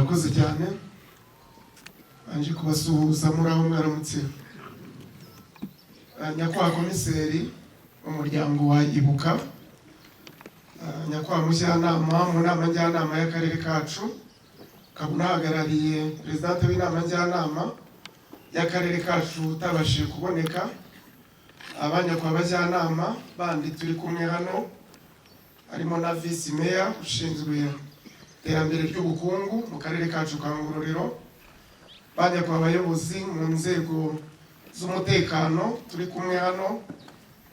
murakoze cyane anje kubasuhuza muraho mwaramutse nyakwa komiseri umuryango wa Ibuka nyakwa mujyanama mu nama njyanama y'akarere kacu kabunahagarariye president w'inama njyanama y'akarere kacu tabashije kuboneka abanyakwa bajyanama bandi turi kumwe hano harimo na vice mayor ushinzwe iterambere ry'ubukungu mu karere kacu ka Ngororero banyakwa abayobozi mu nzego z'umutekano turi kumwe hano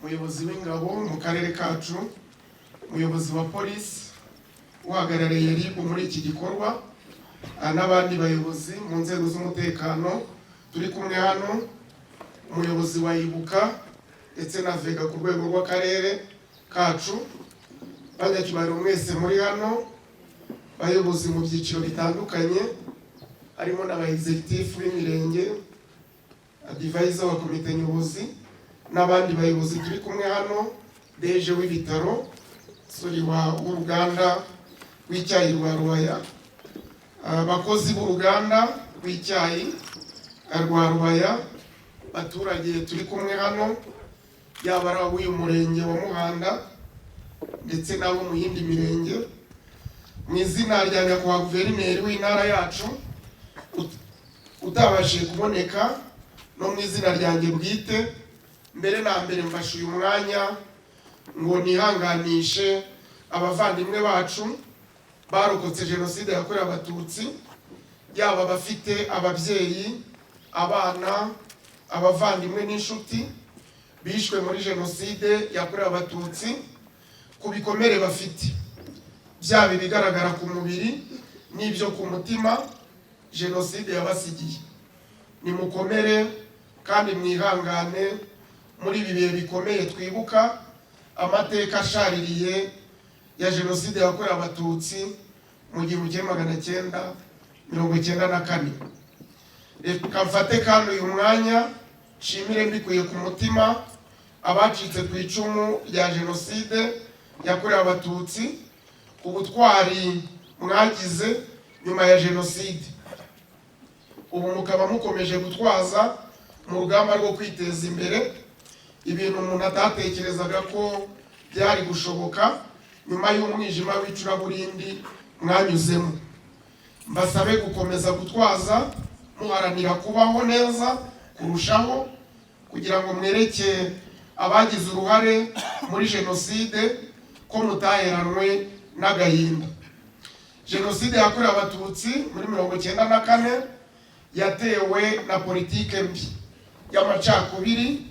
umuyobozi w'ingabo mu karere kacu umuyobozi wa polisi uhagarariye RIB muri iki gikorwa n'abandi bayobozi mu nzego z'umutekano turi kumwe hano umuyobozi wa Ibuka ndetse na Vega ku rwego rw'akarere kacu banyakibaro mwese muri hano bayobozi mu byiciro bitandukanye harimo n'abaexecutive b'imirenge advisor wa komite nyobozi n'abandi bayobozi turi kumwe hano deje w'ibitaro sori wa uruganda w'icyayi rwa Rubaya abakozi b'uruganda w'icyayi rwa Rubaya baturage turi kumwe hano yaba ari uyu murenge wa Muhanda ndetse nabo mu yindi mirenge mu izina rya nyakubahwa guverineri w'intara yacu utabashije kuboneka no mu izina ryanjye bwite mbere na mbere mfashe uyu mwanya ngo nihanganishe abavandimwe bacu barokotse jenoside yakorewe abatutsi yaba bafite ababyeyi abana abavandimwe n'inshuti bishwe muri jenoside yakorewe abatutsi ku bikomere bafite byaba bigaragara ku mubiri n'ibyo ku mutima jenoside yabasigiye ni mukomere kandi mwihangane muri ibi bihe bikomeye twibuka amateka ashaririye ya jenoside yakorewe abatutsi mu 1994 reka mfate kandi uyu mwanya nshimire mbikuye ku mutima abacitse ku icumu rya jenoside yakorewe abatutsi ubutwari mwagize nyuma ya jenoside ubu mukaba mukomeje gutwaza mu rugamba rwo kwiteza imbere ibintu umuntu atatekerezaga ko byari gushoboka nyuma y'umwijima w'icuraburindi mwanyuzemo mbasabe gukomeza gutwaza muharanira kubaho neza kurushaho kugira ngo mwereke abagize uruhare muri jenoside ko mutaheranwe n'agahinda jenoside yakorewe abatutsi muri 1994 yatewe na politike mbi y'amacakubiri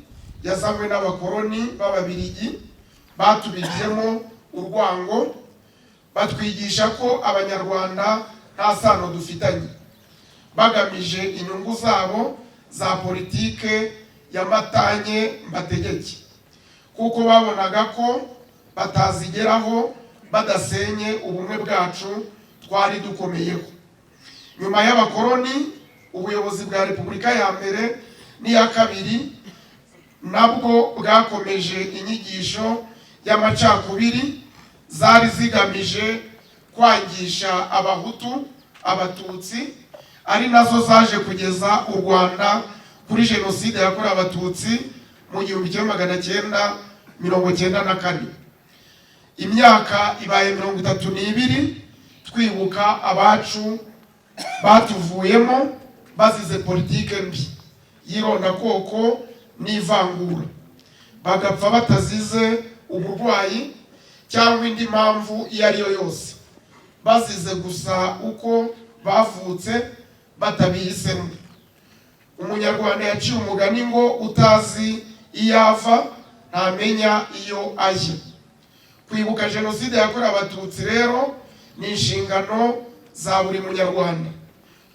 yazanywe n'abakoloni b'ababirigi batubibyemo urwango batwigisha ko abanyarwanda nta sano dufitanye bagamije inyungu zabo za politike y'amatanye mbategeke kuko babonaga ko batazigeraho badasenye ubumwe bwacu twari dukomeyeho nyuma y'abakoloni ubuyobozi bwa Repubulika ya mbere n'iya kabiri nabwo bwakomeje inyigisho y'amacakubiri zari zigamije kwangisha abahutu abatutsi ari nazo zaje kugeza u Rwanda kuri jenoside yakorewe abatutsi mu 1994 imyaka ibaye 32 twibuka abacu batuvuyemo bazize politike mbi y'irondakoko n'ivangura bagapfa batazize uburwayi cyangwa indi mpamvu iyo ari yo yose bazize gusa uko bavutse batabihisemo umunyarwanda yaciye umugani ngo utazi iyo ava ntamenya iyo ajya kwibuka jenoside yakorewe abatutsi rero ni inshingano za buri munyarwanda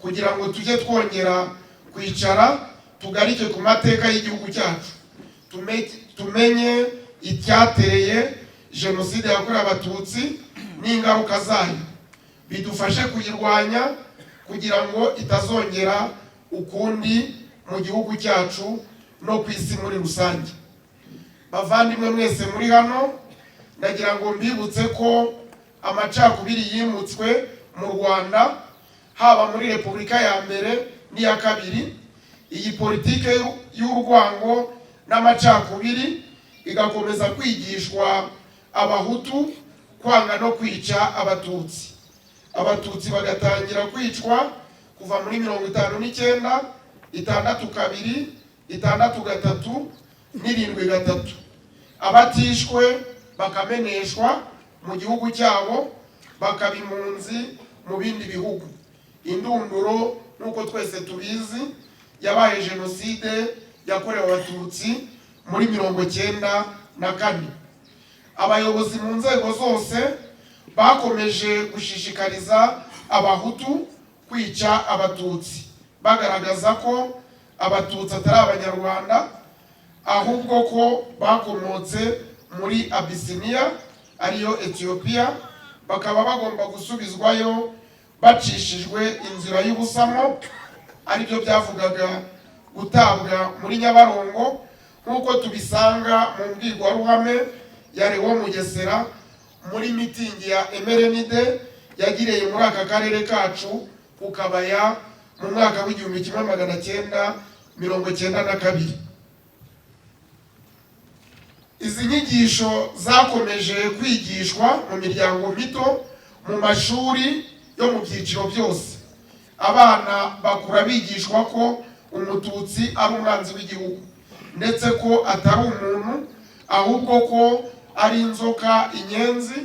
kugira ngo tujye twongera kwicara tugarike ku mateka y'igihugu cyacu tumenye icyateye jenoside yakorewe abatutsi n'ingaruka zayo bidufashe kuyirwanya kugira ngo itazongera ukundi mu gihugu cyacu no ku isi muri rusange bavandimwe mwese muri hano ndagira ngo mbibutse ko amacakubiri yimutswe mu Rwanda haba muri Repubulika ya mbere n'iya kabiri. Iyi politike y'urwango n'amacakubiri igakomeza kwigishwa abahutu kwanga no kwica abatutsi. Abatutsi bagatangira kwicwa kuva muri 59, 62, 63 n'73. Abatishwe bakameneshwa mu gihugu cyabo, bakaba impunzi mu bindi bihugu. Indunduro nuko twese tubizi yabaye jenoside yakorewe abatutsi muri 1994. Abayobozi mu nzego zose bakomeje gushishikariza abahutu kwica abatutsi, bagaragaza ko abatutsi atari abanyarwanda, ahubwo ko bakomotse muri Abyssinia ariyo Ethiopia, bakaba bagomba gusubizwayo bacishijwe inzira y'ubusamo, aribyo byavugaga gutabwa muri Nyabarongo, nk'uko tubisanga mu mbwirwaruhame ya Lewo Mugesera muri mitingi ya Emerenide yagiriye muri aka karere kacu ku Kabaya mu mwaka w'1992. Izi nyigisho zakomeje kwigishwa mu miryango mito, mu mashuri yo mu byiciro byose. Abana bakura bigishwa ko umututsi ari umwanzi w'igihugu, ndetse ko atari umuntu, ahubwo ko ari inzoka, inyenzi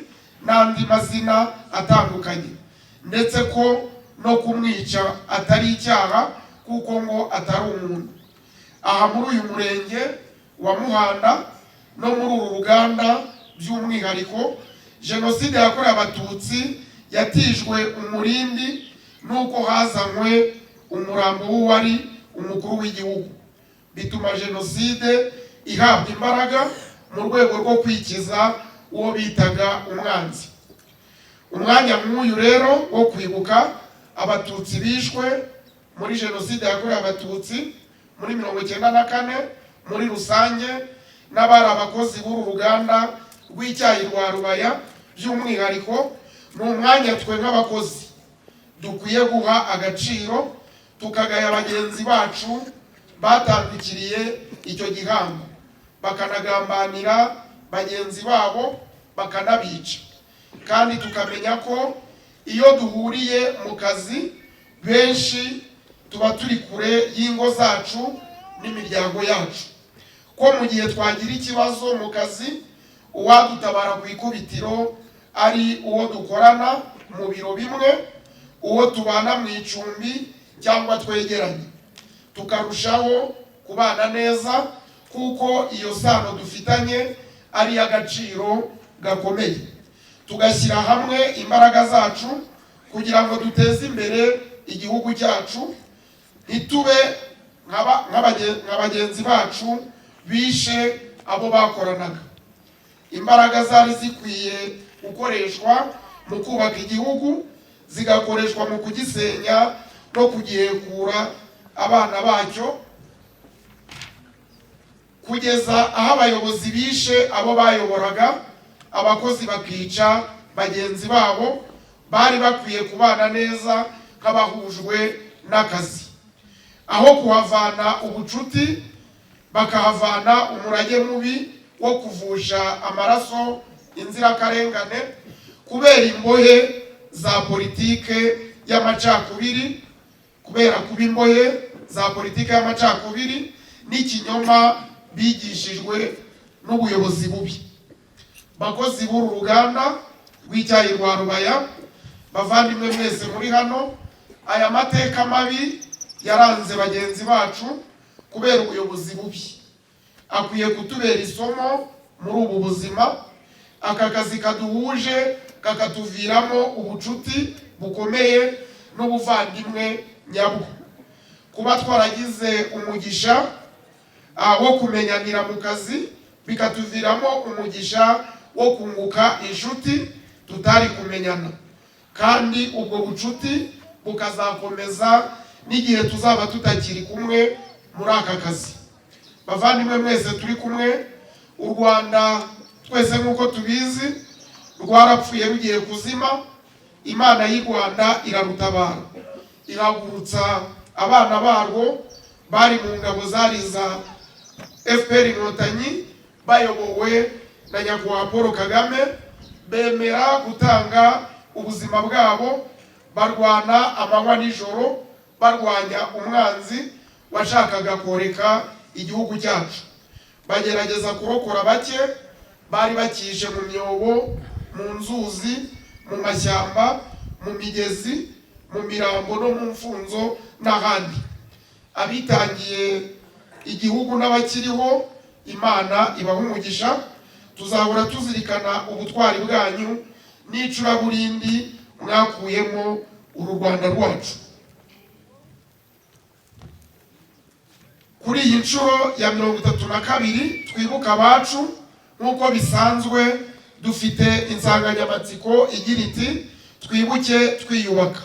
n'andi mazina atandukanye, ndetse ko no kumwica atari icyaha kuko ngo atari umuntu. Aha muri uyu murenge wa Muhanda no muri uru ruganda by'umwihariko, jenoside yakorewe abatutsi yatijwe umurindi nuko hazanywe umurambo w'uwari umukuru w'igihugu, bituma jenoside ihabwa imbaraga mu rwego rwo kwikiza uwo bitaga umwanzi. Umwanya nk'uyu rero wo kwibuka abatutsi bishwe muri jenoside yakorewe abatutsi muri 1994 muri rusange, n'abari abakozi b'uru ruganda rw'icyayi rwa Rubaya by'umwihariko, ni umwanya twe nk'abakozi dukwiye guha agaciro, tukagaya bagenzi bacu batandukiriye icyo gihango, bakanagambanira bagenzi babo bakanabica. Kandi tukamenya ko iyo duhuriye mu kazi, benshi tuba turi kure y'ingo zacu n'imiryango yacu, ko mu gihe twagira ikibazo mu kazi, uwadutabara ku ikubitiro ari uwo dukorana mu biro bimwe, uwo tubana mu icumbi cyangwa twegeranye, tukarushaho kubana neza, kuko iyo sano dufitanye ari y'agaciro gakomeye. Tugashyira hamwe imbaraga zacu kugira ngo duteze imbere igihugu cyacu, ntitube nka bagenzi bacu bishe abo bakoranaga. Imbaraga zari zikwiye gukoreshwa mu kubaka igihugu, zigakoreshwa mu kugisenya no kugihekura abana bacyo, kugeza aho abayobozi bishe abo bayoboraga, abakozi bakica bagenzi babo bari bakwiye kubana neza nk'abahujwe n'akazi. Aho kuhavana ubucuti, bakahavana umurage mubi wo kuvusha amaraso inzirakarengane kubera imbohe za politike y'amacakubiri, kubera kuba imbohe za politike y'amacakubiri n'ikinyoma bigishijwe n'ubuyobozi bubi. Bakozi b'uru ruganda rw'icyayi rwa Rubaya, bavandimwe mwese muri hano, aya mateka mabi yaranze bagenzi bacu kubera ubuyobozi bubi akwiye kutubera isomo muri ubu buzima. Aka kazi kaduhuje kakatuviramo ubucuti bukomeye n'ubuvandimwe nyabwo. Kuba twaragize umugisha wo kumenyanira mu kazi, bikatuviramo umugisha wo kunguka inshuti tutari kumenyana, kandi ubwo bucuti bukazakomeza n'igihe tuzaba tutakiri kumwe muri aka kazi. Bavandimwe mwese turi kumwe, u Rwanda twese nk'uko tubizi rwarapfuye rugiye kuzima. Imana y'u Rwanda irarutabara. ihagurutsa abana barwo bari mu ngabo zariza FPR Inkotanyi bayobowe na nyakubahwa Paul Kagame, bemera gutanga ubuzima bwabo barwana amanywa nijoro barwanya umwanzi washakaga koreka igihugu cyacu. Bagerageza kurokora bake bari bakishe mu myobo, mu nzuzi, mu mashyamba, mu migezi, mu mirambo no mu mfunzo n'ahandi. Abitangiye igihugu n'abakiriho, Imana ibaha umugisha. Tuzahora tuzirikana ubutwari bwanyu n'icuraburindi mwakuyemo uru Rwanda rwacu. Kuri iyi nshuro ya 32 twibuka abacu, nk'uko bisanzwe dufite insanganyamatsiko igira iti twibuke twiyubaka,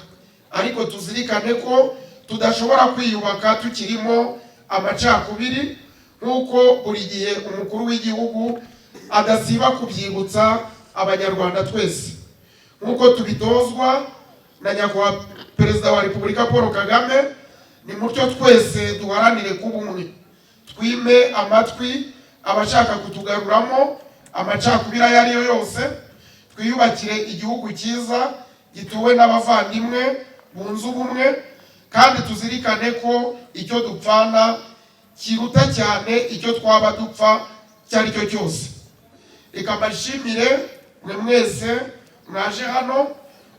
ariko tuzirikane ko tudashobora kwiyubaka tukirimo amacakubiri, nk'uko buri gihe umukuru w'igihugu adasiba kubyibutsa abanyarwanda twese. Nk'uko tubitozwa na nyakubahwa Perezida wa Repubulika Paul Kagame, ni mutyo twese duharanire kuba umwe, twime amatwi abashaka kutugaruramo amacakubiri ayo ari yo yose, twiyubakire igihugu cyiza gituwe n'abavandimwe bunze ubumwe, kandi tuzirikane ko icyo dupfana kiruta cyane icyo twaba dupfa cyari cyo cyose. Reka mbashimire mwe mwese mwaje hano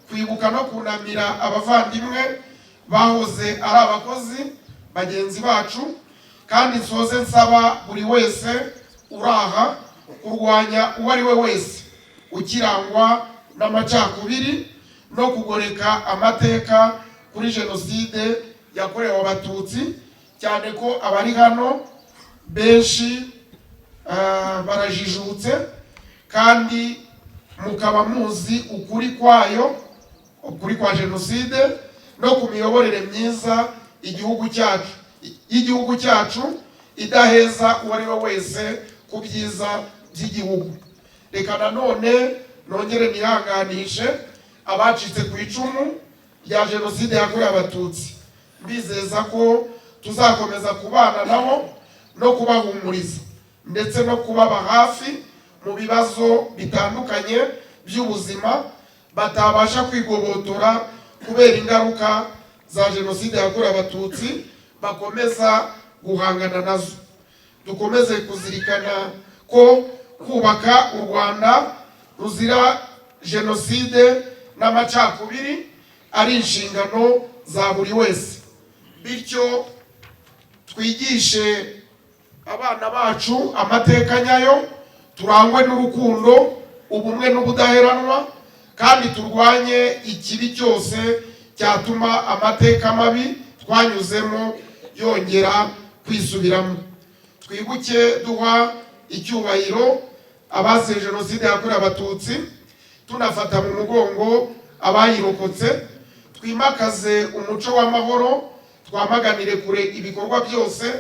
kwibuka no kunamira abavandimwe bahoze ari abakozi bagenzi bacu, kandi nsoze nsaba buri wese uraha kurwanya uwo ari we wese ukirangwa n'amacakubiri no kugoreka amateka kuri jenoside yakorewe Abatutsi, cyane ko abari hano benshi barajijutse kandi mukaba muzi ukuri kwayo, ukuri kwa jenoside no ku miyoborere myiza igihugu cyacu idaheza uwo ari we wese ku byiza by'igihugu. Reka nanone nongere nihanganishe abacitse ku icumu rya jenoside yakorewe Abatutsi, bizeza ko tuzakomeza kubana nabo no kubahumuriza ndetse no kubaba hafi mu bibazo bitandukanye by'ubuzima batabasha kwigobotora kubera ingaruka za jenoside yakorewe Abatutsi bakomeza guhangana nazo. Dukomeze kuzirikana ko kubaka u Rwanda ruzira jenoside n'amacakubiri ari inshingano za buri wese, bityo twigishe abana bacu amateka nyayo, turangwe n'urukundo, ubumwe n'ubudaheranwa, kandi turwanye ikibi cyose cyatuma amateka mabi twanyuzemo yongera kwisubiramo. Twibuke duha icyubahiro abazize jenoside yakorewe Abatutsi, tunafata mu mugongo abayirokotse. Twimakaze umuco w'amahoro, twamaganire kure ibikorwa byose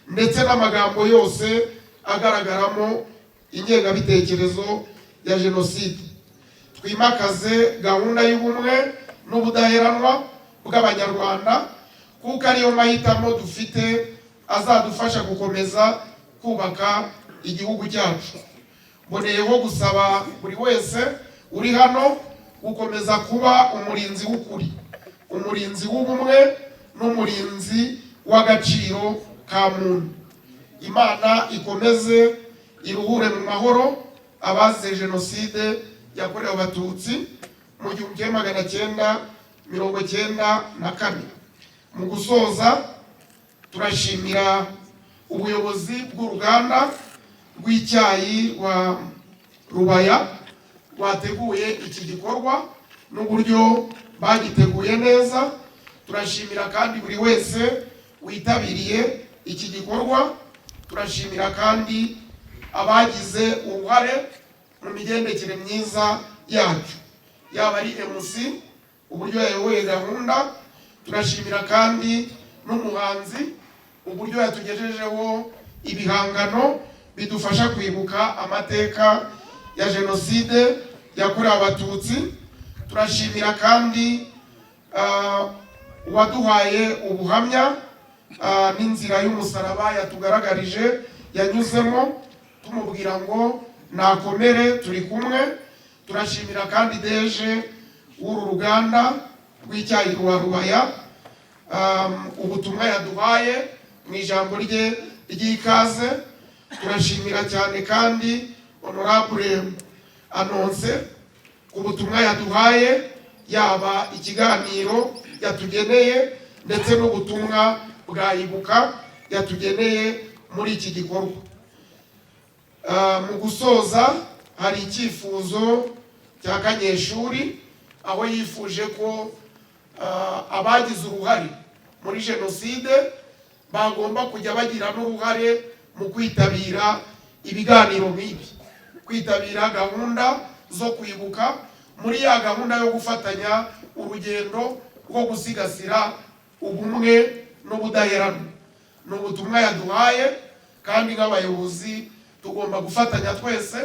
ndetse n'amagambo yose agaragaramo ingengabitekerezo ya jenoside. Twimakaze gahunda y'ubumwe n'ubudaheranwa bw'Abanyarwanda, kuko ariyo mahitamo dufite azadufasha gukomeza kubaka igihugu cyacu. Mboneyeho gusaba buri wese uri hano gukomeza kuba umurinzi w'ukuri, umurinzi w'ubumwe n'umurinzi w'agaciro ka muntu. Imana ikomeze iruhure mu mahoro abazize jenoside yakorewe Abatutsi mu 1994. Mu gusoza, turashimira ubuyobozi bw'uruganda rw'icyayi wa Rubaya rwateguye iki gikorwa n'uburyo bagiteguye neza. Turashimira kandi buri wese witabiriye iki gikorwa. Turashimira kandi abagize uruhare mu migendekere myiza yacu, yaba ari MC uburyo yayoboye gahunda. Turashimira kandi n'umuhanzi uburyo yatugejejeho ibihangano bidufasha kwibuka amateka ya jenoside yakorewe Abatutsi. Turashimira kandi waduhaye ubuhamya n'inzira y'umusaraba yatugaragarije yanyuzemo, tumubwira ngo nakomere, turi kumwe. Turashimira kandi Deje w'uru ruganda rw'icyayi rwa Rubaya ubutumwa yaduhaye mu ijambo rye ry'ikaze. Turashimira cyane kandi Honorable Anonce ku butumwa yaduhaye, yaba ikiganiro yatugeneye ndetse n'ubutumwa bwa Ibuka yatugeneye muri iki gikorwa. Mu gusoza, hari icyifuzo cya Kanyeshuri aho yifuje ko abagize uruhare muri jenoside bagomba kujya bagira n'uruhare mu kwitabira ibiganiro nk'ibi, kwitabira gahunda zo kwibuka muri ya gahunda yo gufatanya urugendo rwo gusigasira ubumwe n'ubudaheranwa. Ni ubutumwa yaduhaye kandi nk'abayobozi tugomba gufatanya twese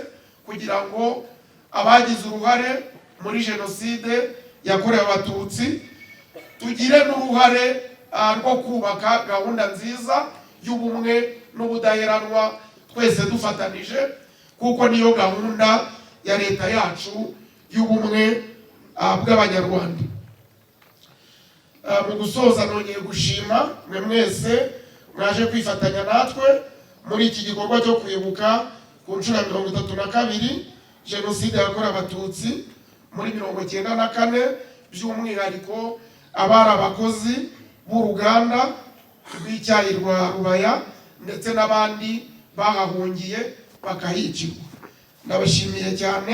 kugira ngo abagize uruhare muri jenoside yakorewe Abatutsi tugire n'uruhare rwo kubaka gahunda nziza y'ubumwe n'ubudaheranwa twese dufatanije, kuko niyo gahunda ya leta yacu y'ubumwe bw'Abanyarwanda. Mu gusoza, nongeye gushima mwe mwese mwaje kwifatanya natwe muri iki gikorwa cyo kwibuka ku nshuro ya 32 jenoside yakorewe Abatutsi muri 1994, by'umwihariko abari abakozi b'uruganda rw'icyayi rwa Rubaya ndetse n'abandi bahahungiye bakahicirwa. Ndabashimiye cyane,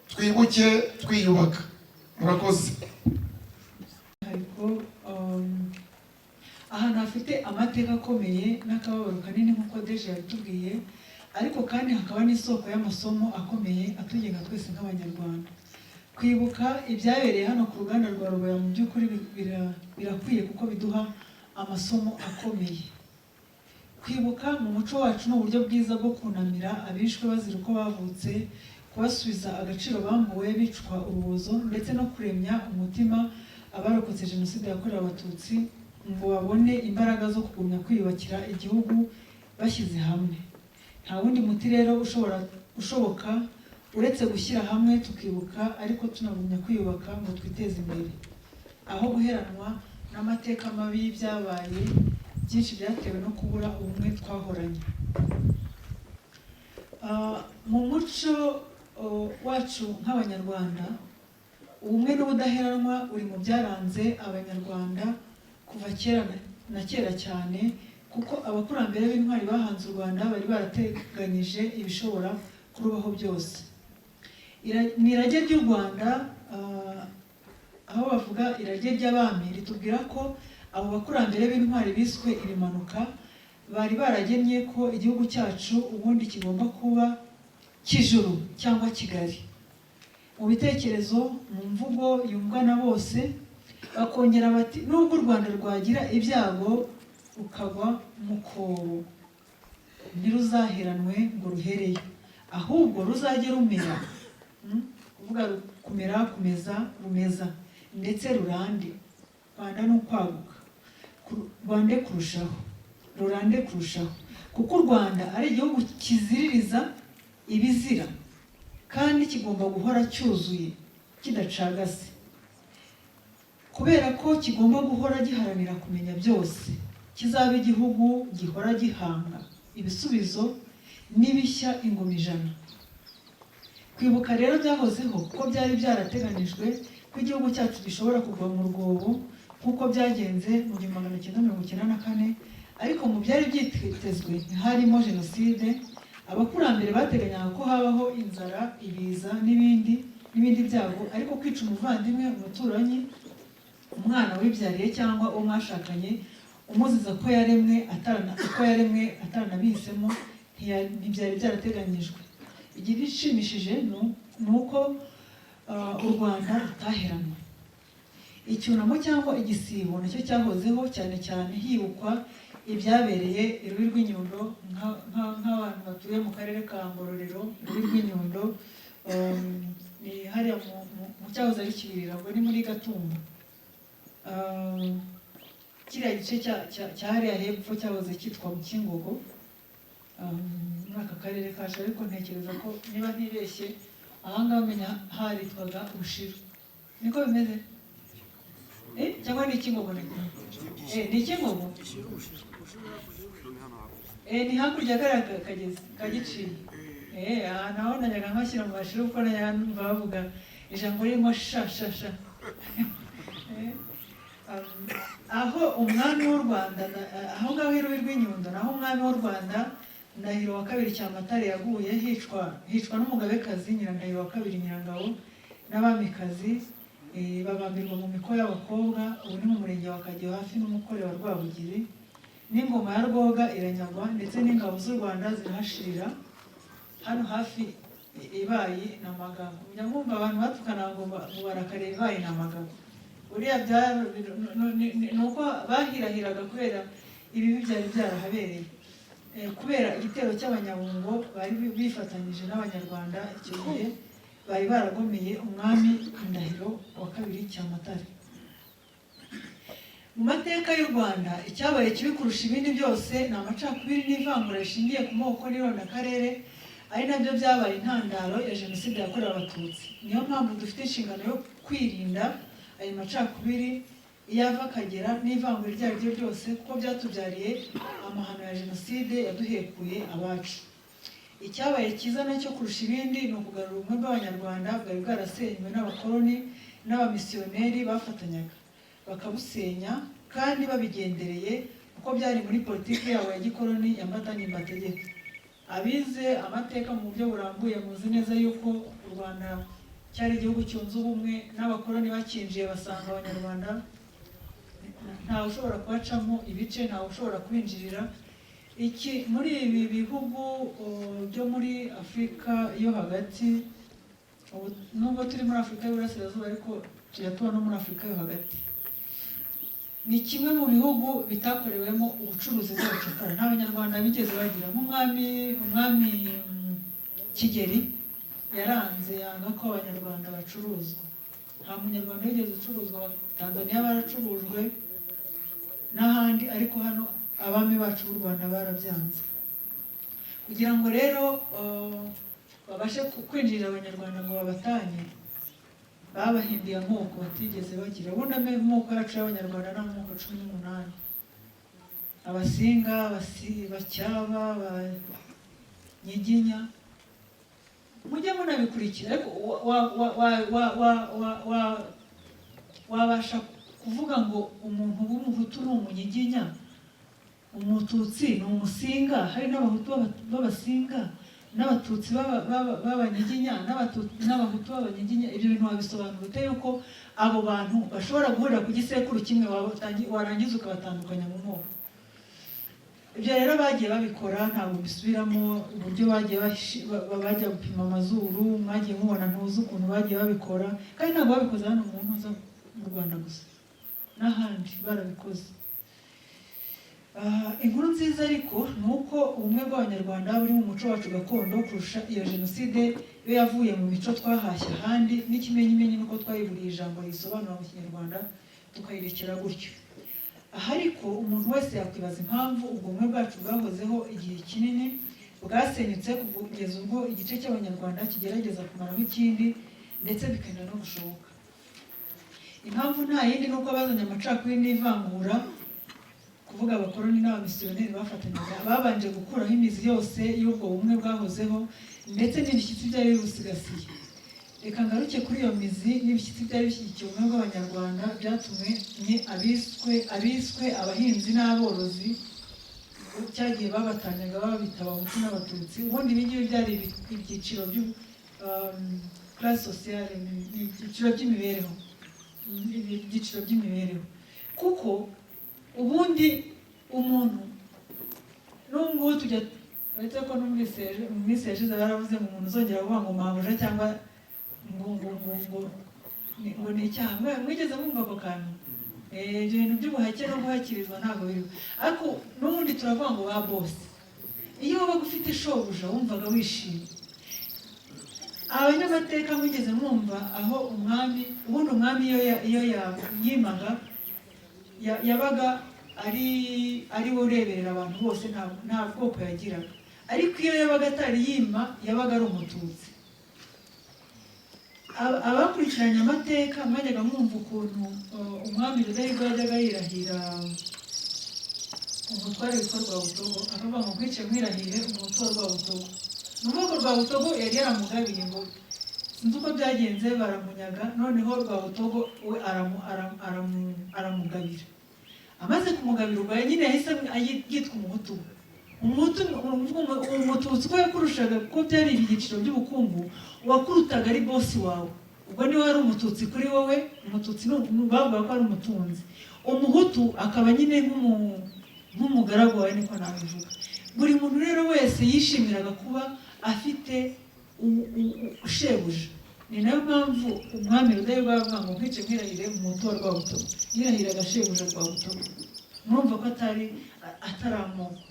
twibuke twiyubaka. Murakoze. Ahantu hafite amateka akomeye n'akababaro kanini nk'uko Deje yabitubwiye, ariko kandi hakaba n'isoko y'amasomo akomeye atugenga twese nk'Abanyarwanda. Kwibuka ibyabereye hano ku ruganda rwa Rubaya mu by'ukuri birakwiye kuko biduha amasomo akomeye. Kwibuka mu muco wacu ni uburyo bwiza bwo kunamira abishwe bazira uko bavutse, kubasubiza agaciro bambuwe bicwa urubozo, ndetse no kuremya umutima abarokotse jenoside yakorewe Abatutsi ngo babone imbaraga zo kugumya kwiyubakira igihugu bashyize hamwe. Nta wundi muti rero ushoboka uretse gushyira hamwe tukibuka, ariko tunagumya kwiyubaka ngo twiteze imbere, aho guheranwa n'amateka mabi byabaye byinshi byatewe no kubura ubumwe twahoranye. Mu muco wacu nk'Abanyarwanda, ubumwe n'ubudaheranwa uri mu byaranze Abanyarwanda kuva kera na kera cyane, kuko abakurambere b'intwari bahanze u Rwanda bari barateganyije ibishobora kurubaho byose. Ni irage ry'u Rwanda, aho bavuga irage ry'abami, ritubwira ko abo bakurambere b'intwari biswe ibimanuka bari baragennye ko igihugu cyacu ubundi kigomba kuba kijuru cyangwa Kigali. Mu bitekerezo, mu mvugo yumvwa na bose, bakongera bati nubwo u Rwanda rwagira ibyago rukagwa mu kobo, ntiruzaheranwe ngo ruhereyo, ahubwo ruzajye rumera, kuvuga kumera, kumeza, rumeza, ndetse rurande. Rwanda ni ukwaguka, rwande kurushaho, rurande kurushaho, kuko u Rwanda ari igihugu kiziririza ibizira kandi kigomba guhora cyuzuye kidacagase, kubera ko kigomba guhora giharanira kumenya byose, kizaba igihugu gihora gihanga ibisubizo n'ibishya ingoma ijana. Kwibuka rero byahozeho kuko byari byarateganijwe ko igihugu cyacu gishobora kugwa mu rwobo nk'uko byagenze mu 1994, ariko mu byari byitezwe harimo jenoside. Abakurambere bateganyaga ko habaho inzara, ibiza n'ibindi byago, ariko kwica umuvandimwe, umuturanyi, umwana wibyariye cyangwa uwo mwashakanye umuziza ko yaremwe ataranabihisemo ntibyari byarateganyijwe. Igishimishije ni uko u Rwanda rutaheranwe. Icyunamo cyangwa igisibo nacyo cyahozeho, cyane cyane hibukwa ibyabereye i Rubi rw'Inyundo. Nk'abantu batuye mu karere ka Ngororero, Rubi rw'Inyundo ni hariya mu cyahoze ari Kibirira, ngo ni muri Gatumba. kiriya gice cya hariya hepfo cyahoze cyitwa Mukingogo, muri aka karere kacu, ariko ntekereza ko niba ntibeshye ahangaha menya haritwaga Bushiru, niko bimeze cyangwa ni Ikingogo? Ni Ikingogo, ni hakurya kariya kagezi ka Giciye. Naho najyaga nkashyira mu Bashiru kuko najyaga numva bavuga ijambo ririmo shashasha. Aho umwami w'u Rwanda, aho ngaho i Rubi rw'Inyundo, naho umwami w'u Rwanda Ndahiro wa kabiri Cyamatare yaguye, hicwa n'umugabekazi Nyirandahiro wa kabiri Nyirangabo n'abamikazi, babambirwa mu miko y'abakobwa. Ubu ni mu murenge wa Kageyo hafi n'umukore wa Rwabugiri, n'ingoma ya Rwoga iranyagwa, ndetse n'ingabo z'u Rwanda zirahashirira hano hafi ibayi na Magabo. Mujya mwumva abantu batukana ngo barakare ibayi na Magabo, uriya ni uko bahirahiraga kubera ibibi byari byarahabereye, kubera igitero cy'Abanyabungo bari bifatanyije n'Abanyarwanda. Icyo gihe bari baragomeye umwami Ndahiro wa kabiri Cyamatare. Mu mateka y'u Rwanda icyabaye kibi kurusha ibindi byose ni amacakubiri n'ivangura rishingiye ku moko n'irondakarere, ari nabyo byabaye intandaro ya Jenoside yakorewe Abatutsi. Niyo mpamvu dufite inshingano yo kwirinda ayo macakubiri iyo ava akagera, n'ivangura iryo ari ryo ryose, kuko byatubyariye amahano ya Jenoside yaduhekuye abacu. Icyabaye cyiza nacyo kurusha ibindi ni ukugarura ubumwe bw'Abanyarwanda bwari bwarasenywe n'abakoloni n'abamisiyoneri bafatanyaga bakabusenya, kandi babigendereye kuko byari muri politiki yabo ya gikoloni ya mbatanye mbategeka. Abize amateka mu buryo burambuye muzi neza yuko u Rwanda cyari igihugu cyunze ubumwe, n'abakoloni bakinjiye basanga Abanyarwanda ntawe ushobora kubacamo ibice, ntawe ushobora kubinjirira. Muri ibi bihugu byo muri Afurika yo hagati, nubwo turi muri Afurika y'Iburasirazuba ariko tujya tuba no muri Afurika yo hagati, ni kimwe mu bihugu bitakorewemo ubucuruzi bw'abacakara. Nta Banyarwanda bigeze bagira. Umwami Kigeli yaranze, yanga ko Abanyarwanda bacuruzwa. Nta Munyarwanda wigeze ucuruzwa. Tanzania baracurujwe n'ahandi, ariko hano abami bacu b'u Rwanda barabyanze. Kugira ngo rero babashe kwinjirira Abanyarwanda ngo babatanye, babahimbiye amoko batigeze bagira. Ubundi amoko yacu y'Abanyarwanda ni amoko 18: Abasinga, Abacyaba, Abanyiginya. Mujye munabikurikira, ariko wabasha kuvuga ngo umuntu w'umuhutu ni Umunyiginya, Umututsi ni Umusinga, hari n'Abahutu b'Abasinga, n'Abatutsi b'Abanyiginya, n'Abahutu b'Abanyiginya. Ibyo bintu wabisobanura ute yuko abo bantu bashobora guhurira ku gisekuru kimwe warangiza ukabatandukanya mu moko? Ibyo rero bagiye babikora, ntabwo bisubiramo uburyo bagiye bajya gupima amazuru, mwagiye mubona, ntuzi ukuntu bagiye babikora, kandi ntabwo babikoze hano mu ntuza mu Rwanda gusa, n'ahandi barabikoze. Inkuru nziza ariko ni uko ubumwe bw'Abanyarwanda buri mu muco wacu gakondo kurusha iyo Jenoside yo yavuye mu mico twahashye ahandi. N'ikimenyimenyi nuko twayiburiye ijambo risobanura mu Kinyarwanda tukayirekera gutyo. Aha ariko umuntu wese yakwibaza impamvu ubwo bumwe bwacu bwahozeho igihe kinini bwasenyutse kugeza ubwo igice cy'Abanyarwanda kigerageza kumaraho ikindi, ndetse bikenda no gushoboka. Impamvu nta yindi ni uko bazanye amacakubiri n'ivangura, kuvuga abakoloni n'abamisiyoneri bafatanyaga, babanje gukuraho imizi yose y'ubwo bumwe bwahozeho, ndetse n'ibishyitsi byari bibusigasiye. Reka ngaruke kuri iyo mizi n'ibishyitsi byari bishyigikiye ubumwe bw'Abanyarwanda, byatumwe abiswe abahinzi n'aborozi. Cyagiye babatanyaga babita Abahutu n'Abatutsi. Ubundi ibi ngibi byari ibyiciro classe sociale, ibyiciro by'imibereho, kuko ubundi umuntu n'ubwo tujya uretse ko no muri minsi yashize baravuze ngo umuntu uzongera kuvuga ngo mabuja cyangwa ngo ni icyaha. Mwigeze mwumva ako kantu? Ibyo bintu by'ubuhake no guhakirizwa ntabwo biriho, ariko n'ubundi turavuga ngo ba bosi. Iyo wabaga ufite shobuja wumvaga wishimye. Abanyamateka mwigeze mwumva aho ubundi umwami iyo yimaga yabaga ari we ureberera abantu bose, nta bwoko yagiraga, ariko iyo yabaga atari yima yabaga ari umututsi. Abakurikiranye amateka mwajyaga mwumva ukuntu umwami Rudahigwa yajyaga yirahira umutware witwa Rwabutogo, akavuga ngo nkwice mwirahire umutware wa Rwabutogo. N'ubwo Rwabutogo yari yaramugabiye ngo sinzi uko byagenze, baramunyaga, noneho Rwabutogo we aramugabira. Amaze kumugabira ubwo nyine yahise yitwa umuhutu. Umututsi ko yakurushaga, kuko byari ibyiciro by'ubukungu, uwakurutaga ari bosi wawe, ubwo niwe wari umututsi kuri wowe. Umututsi bavuga ko ari umutunzi, umuhutu akaba nyine nk'umugaragu wawe, niko nabivuga. Buri muntu rero wese yishimiraga kuba afite shebuja. Ni nayo mpamvu umwami Rudahigwa yavuga ngo nkwice mwirahire umuhutu wa Rwabutogo, yirahiraga shebuja Rwabutogo. Mwumva ko atari amoko.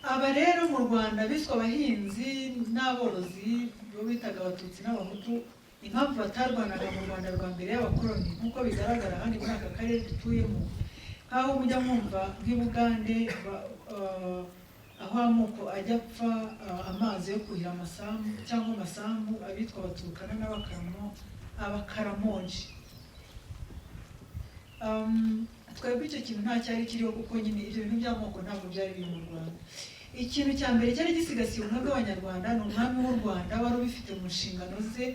Aba rero mu Rwanda biswe abahinzi n'aborozi, bo bitaga abatutsi n'abahutu. Impamvu batarwanaga mu Rwanda rwa mbere y'abakoloni, nk'uko bigaragara handi muri aka karere dutuyemo, nk'aho mujya mwumva nk'i Bugande aho amoko ajya apfa amazi yo kuhira amasambu cyangwa amasambu, abitwa abaturukana n'abakaramoji. Twebwe icyo kintu nta cyari kiriho, kuko nyine ibyo bintu by'amoko ntabwo byari biri mu Rwanda. Ikintu cya mbere cyari gisigasiye ubumwe bw'Abanyarwanda ni umwami w'u Rwanda wari ubifite mu nshingano ze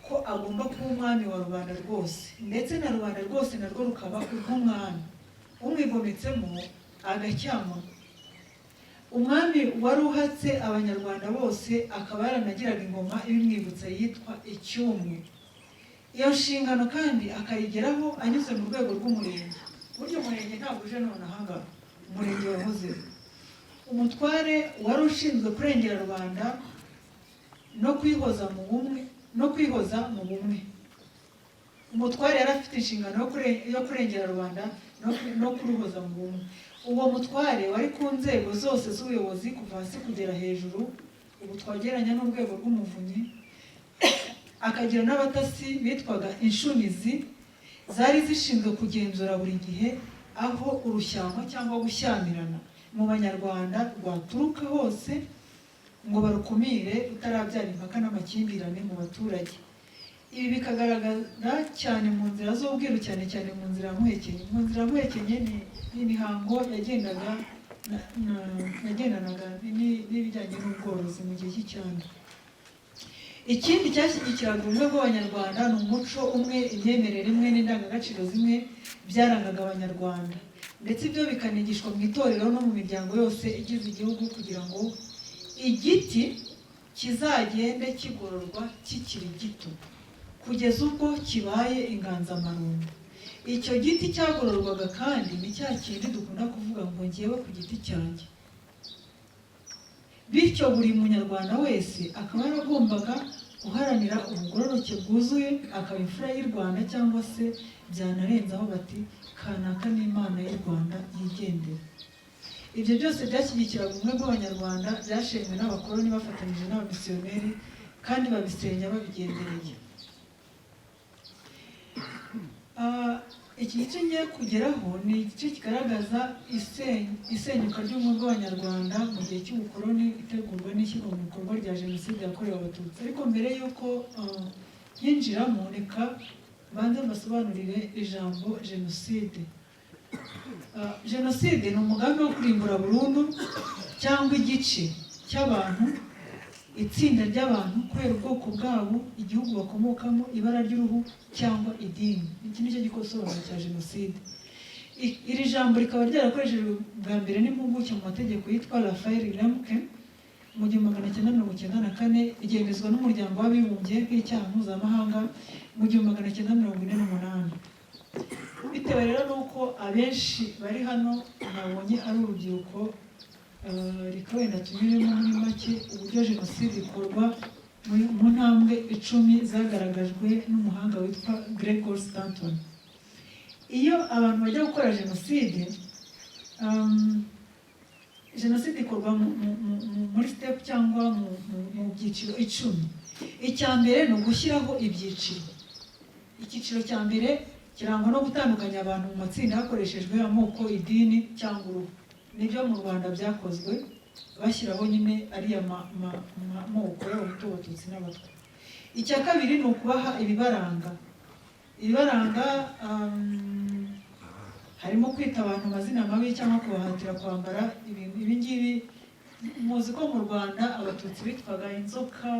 ko agomba kuba umwami wa rubanda rwose, ndetse na rubanda rwose narwo rukaba urw'umwami, umwigometsemo agacyama. Umwami wari uhatse Abanyarwanda bose, akaba yaranagiraga ingoma ibimwibutsa yitwa icyumwe. Iyo nshingano kandi akayigeraho anyuze mu rwego rw'umurenge. Buryo umurenge ntabwo uje none ahangaha, umurenge wahozeho. Umutware wari ushinzwe kurengera rubanda no kwihoza mu bumwe. Umutware yari afite inshingano yo kurengera rubanda no kuruhoza mu bumwe. Uwo mutware wari ku nzego zose z'ubuyobozi kuva hasi kugera hejuru, ubu twageranya n'urwego rw'umuvunyi. Akagira n'abatasi bitwaga inshunizi, zari zishinzwe kugenzura buri gihe aho urushyamba cyangwa gushyamirana mu Banyarwanda rwaturuka hose, ngo barukumire rutarabyara impaka n'amakimbirane mu baturage. Ibi bikagaragara cyane mu nzira z'ubwiru, cyane cyane mu nzira ya muhekenye. Mu nzira ya muhekenye ni imihango yagendanaga n'ibijyanye n'ubworozi mu gihe cy'icyanda. Ikindi cyashyigikiraga ubumwe bw'Abanyarwanda ni umuco umwe, imyemerere imwe n'indangagaciro zimwe byarangaga Abanyarwanda, ndetse ibyo bikanigishwa mu itorero no mu miryango yose igize igihugu, kugira ngo igiti kizagende kigororwa kikiri gito kugeza ubwo kibaye inganzamarumbo. Icyo giti cyagororwaga kandi ni cya kindi dukunda kuvuga ngo ngewe ku giti cyanjye. Bityo buri munyarwanda wese akaba yaragombaga guharanira ubugororoke bwuzuye, akaba imfura y'u Rwanda, cyangwa se byanarenzaho bati kanaka n'Imana y'u Rwanda yigendera. Ibyo byose byashyigikiraga ubumwe bw'Abanyarwanda, byashenywe n'abakoloni bafatanyije n'abamisiyoneri, kandi babisenya babigendereye. Iki gice ngiye kugeraho ni igice kigaragaza isenyuka ry'ubumwe bw'Abanyarwanda mu gihe cy'ubukoloni, itegurwa n'ishyirwa mu bikorwa rya Jenoside yakorewe Abatutsi. Ariko mbere y'uko yinjiramo, reka banze mbasobanurire ijambo Jenoside. Jenoside ni umugambi wo kurimbura burundu cyangwa igice cy'abantu, itsinda ry'abantu kubera ubwoko bwabo, igihugu bakomokamo, ibara ry'uruhu cyangwa idini. Iki ni cyo gikosobanuro cya Jenoside. Iri jambo rikaba ryarakoreshejwe bwa mbere n'impuguke mu mategeko yitwa Raphael Lemke mu 1994, ryemezwa n'umuryango w'abibumbye nk'icyaha mpuzamahanga mu 1948. Bitewe rero n'uko abenshi bari hano nabonye ari urubyiruko, reka wenda tunyuremo muri make uburyo Jenoside ikorwa mu ntambwe 10 zagaragajwe n'umuhanga witwa Gregor Stanton. Iyo abantu bajya gukora Jenoside ikorwa muri step cyangwa mu byiciro 10. Icya mbere ni ugushyiraho ibyiciro. icyiciro cya mbere kirangwa no gutandukanya abantu mu matsinda hakoreshejwe amoko, idini cyangwa uruhu. Nibyo mu Rwanda byakozwe bashyiraho nyine ariya moko y'abahutu, abatutsi n'abatwa. Icya kabiri ni ukubaha ibibaranga. Ibibaranga harimo kwita abantu amazina mabi cyangwa kubahatira kwambara ibi ngibi. Muzi ko mu Rwanda abatutsi bitwaga inzoka,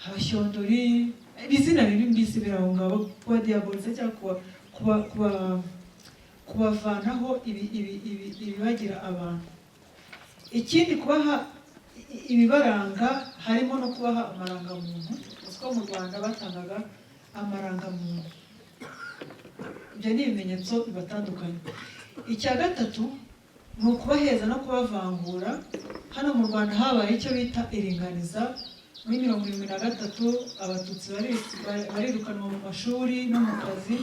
abashyondori, ibizina bibi mbisi birahunga kuba diabolize cyangwa kubavanaho ibibagira abantu. Ikindi kubaha ibibaranga harimo no kubaha amarangamuntu. Uzi ko mu Rwanda batangaga amarangamuntu. Ibyo ni ibimenyetso bibatandukanye. Icya gatatu ni ukubaheza no kubavangura. Hano mu Rwanda habaye icyo bita iringaniza. Muri 1973 abatutsi barirukanwa mu mashuri no mu kazi,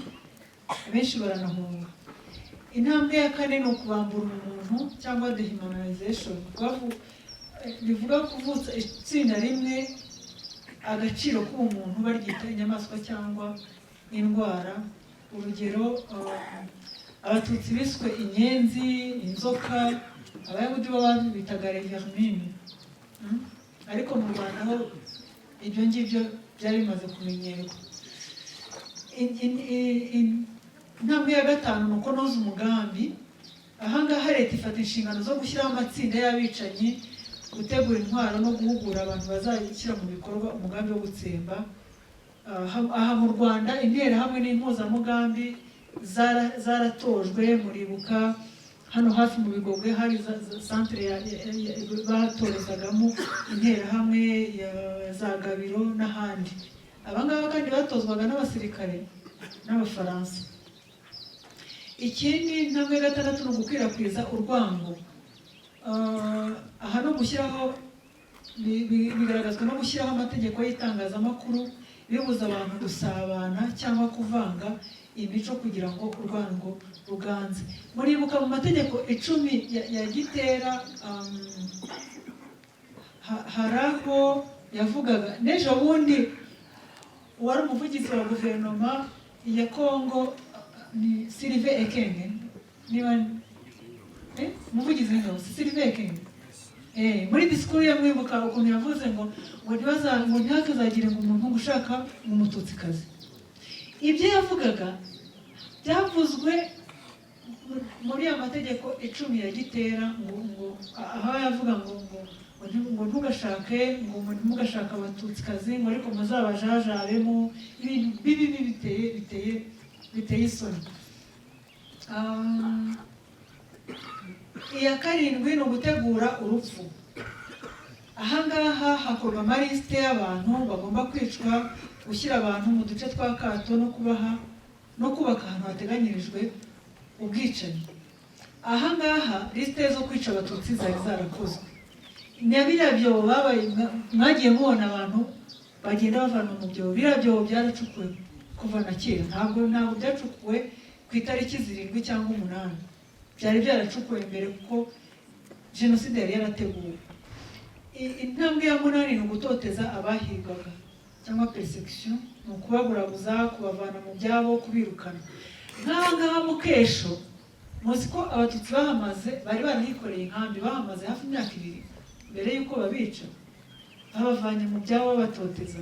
benshi baranahunga. Intambwe ya kane ni ukubambura umuntu cyangwa dehumanization. Bivuga kuvutsa itsinda rimwe agaciro k'umuntu baryita inyamaswa cyangwa indwara. Urugero, abatutsi biswe inyenzi, inzoka, abayahudi bo bitaga vermine. Ariko mu Rwanda ho ibyo ngibyo byari bimaze kumenyerwa. Intambwe ya gatanu ni ukunoza umugambi. Ahangaha leta ifata inshingano zo gushyiraho amatsinda y'abicanyi, gutegura intwaro no guhugura abantu bazashyira mu bikorwa umugambi wo gutsemba. Aha mu Rwanda interahamwe n'impuzamugambi zaratojwe. Muribuka hano hafi mu Bigogwe hari centre batorezagamo interahamwe za Gabiro n'ahandi. Abangaba kandi batozwaga n'abasirikare n'abafaransa. Ikindi intambwe ya gatandatu ni ugukwirakwiza urwango. Aha no gushyiraho bigaragazwa no gushyiraho amategeko y'itangazamakuru bibuza abantu gusabana cyangwa kuvanga imico kugira ngo urwango ruganze. Muribuka mu mategeko 10 ya Gitera haraho yavugaga n'ejo bundi wari umuvugizi wa guverinoma ya Kongo ni Sylvain Ekenge, niba umuvugizi w'ingabo Sylvain Ekenge. Muri disikuru ya mwibuka ukuntu yavuze ngo ntihakazagire ngo umuntu gushaka umututsikazi. Ibyo yavugaga byavuzwe muri amategeko 10 ya Gitera, ngo aho yavuga ngo ntugashake abatutsikazi, ngo ariko muzabajajabemo ibintu bibi biteye isoni. Iya karindwi ni ugutegura urupfu. Ahangaha hakorwa amalisite y'abantu bagomba kwicwa, gushyira abantu mu duce twa kato no kubaka ahantu hateganyirijwe ubwicanyi. Ahangaha lisite zo kwica abatutsi zari zarakozwe. Biriya byobo babaye mwagiye mubona abantu bagenda bavana mu byobo. Biriya byobo byaracukuwe kuva na kera. Ntabwo byacukuwe ku itariki 7 cyangwa 8. Byari byaracukuwe mbere kuko jenoside yari yarateguwe. Intambwe ya 8 ni ugutoteza abahigwaga cyangwa persecution, ni ukubaburabuza, kubavana mu byabo, kubirukana. Nk'ahangaha mu Kesho muzi ko abatutsi bahamaze bari barahikoreye inkambi, bahamaze hafi imyaka 2 mbere y'uko babica. Babavanye mu byabo babatoteza.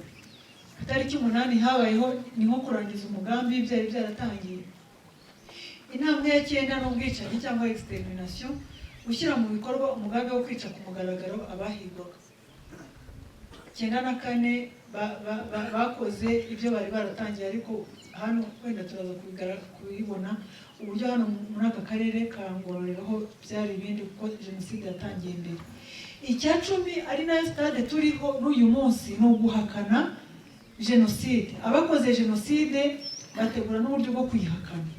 Itariki 8 habayeho ni nko kurangiza umugambi byari byaratangiye. Intambwe ya 9 ni ubwicanyi cyangwa extermination, gushyira mu bikorwa umugambi wo kwica ku mugaragaro abahigwaga. 9 na 4 bakoze ibyo bari baratangiye, ariko hano wenda turaza kubibona uburyo hano muri aka karere ka Ngororero byari ibindi kuko jenoside yatangiye mbere. Icya 10 ari nayo stade turiho n'uyu munsi ni uguhakana jenoside. Abakoze jenoside bategura n'uburyo bwo kuyihakana,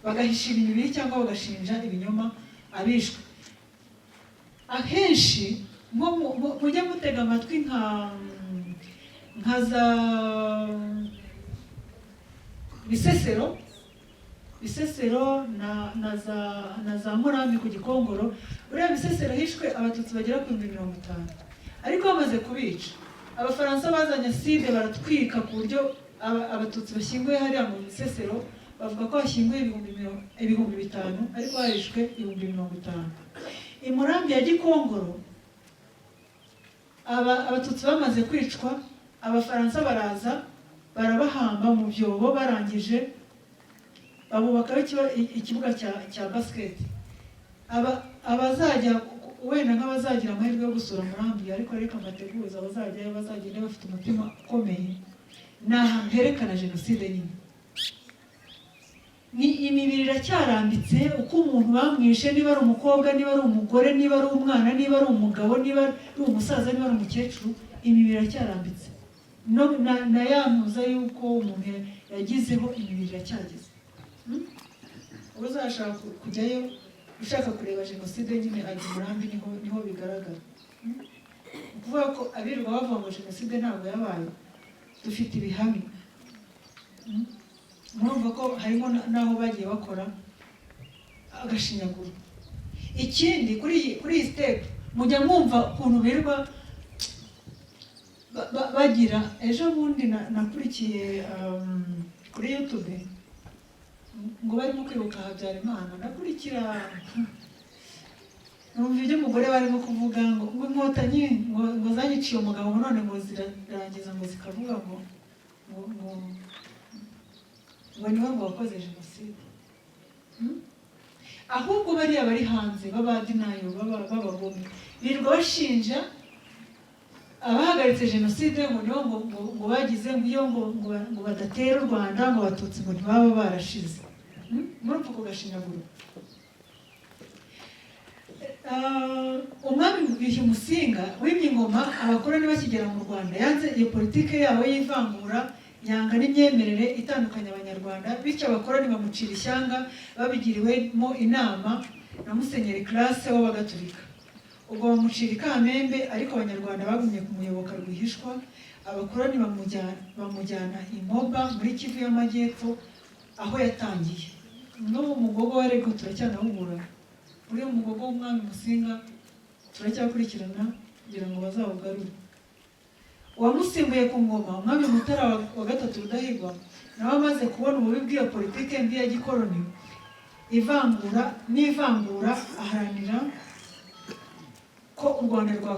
bagahisha ibintu cyangwa bagashinja ibinyoma abishwe. Ahenshi mujya mutega amatwi nka za Bisesero na za Murambi ku Gikongoro. Uriya Bisesero hishwe abatutsi bagera ku 50, ariko bamaze kubica abafaransa bazanye acide baratwika ku buryo abatutsi bashyinguye hariya mu Bisesero bavuga ko hashyinguye ibihumbi 5 ariko harishwe 50. I Murambi ya Gikongoro abatutsi bamaze kwicwa, abafaransa baraza barabahamba mu byobo, barangije babubakaho ikibuga cya basket. Abazajya wenda nk'abazagira amahirwe yo gusura Murambi, ariko reka mbateguza abazajyayo bazagenda bafite umutima ukomeye. Ni ahantu herekana jenoside nyine. Ni imibiri iracyarambitse, uko umuntu bamwishe, niba ari umukobwa, niba ari umugore, niba ari umwana, niba ari umugabo, niba ari umusaza, niba ari umukecuru, imibiri iracyarambitse. Na yamuza yuko umuntu yagizeho imibiri iracyageze. Uzashaka kujyayo ushaka kureba jenoside nyine ajya Murambi, niho bigaragara. Ukuvuga ko abirirwa bavuga ngo jenoside ntabwo yabaye, dufite ibihamya. Murumva ko harimo n'aho bagiye bakora agashinyaguro. Ikindi kuri iyi step mujya mwumva ukuntu birirwa bagira. Ejo bundi nakurikiye kuri YouTube ngo barimo kwibuka Habyarimana, ndakurikira numva ibyo umugore barimo kuvuga ngo inkotanyi ngo zanyiciye umugabo, none ngo zirarangiza ngo zikavuga ngo niwe ngo wakoze jenoside. Ahubwo bariya bari hanze b'abadinayo b'abagome birirwa bashinja abahagaritse jenoside ngo nibo ngo bagize ngo badatera u Rwanda, ngo abatutsi ngo ntibaba barashize. Murumva ko gashinyaguro. Umwami Yuhi Musinga wimye ingoma abakoloni bakigera mu Rwanda yanze iyo politike yabo y'ivangura, yanga n'imyemerere itandukanye abanyarwanda, bityo abakoloni bamucira ishyanga babigiriwemo inama na Musenyeri Classe w'Abagatulika. Ubwo bamucira i Kamembe, ariko abanyarwanda bagumye kumuyoboka rwihishwa. Abakoloni bamujyana i Moba muri Kivu y'Amajyepfo aho yatangiye. N'ubu umugogo wa Rego turacyanawubura. Uri umugogo w'umwami Musinga turacyakurikirana kugira ngo bazawugarure. Uwamusimbuye ku ngoma umwami Mutara wa gatatu Rudahigwa nawe amaze kubona ububi bw'iyo politike mbi ya gikoloni ivangura aharanira ko u Rwanda rwa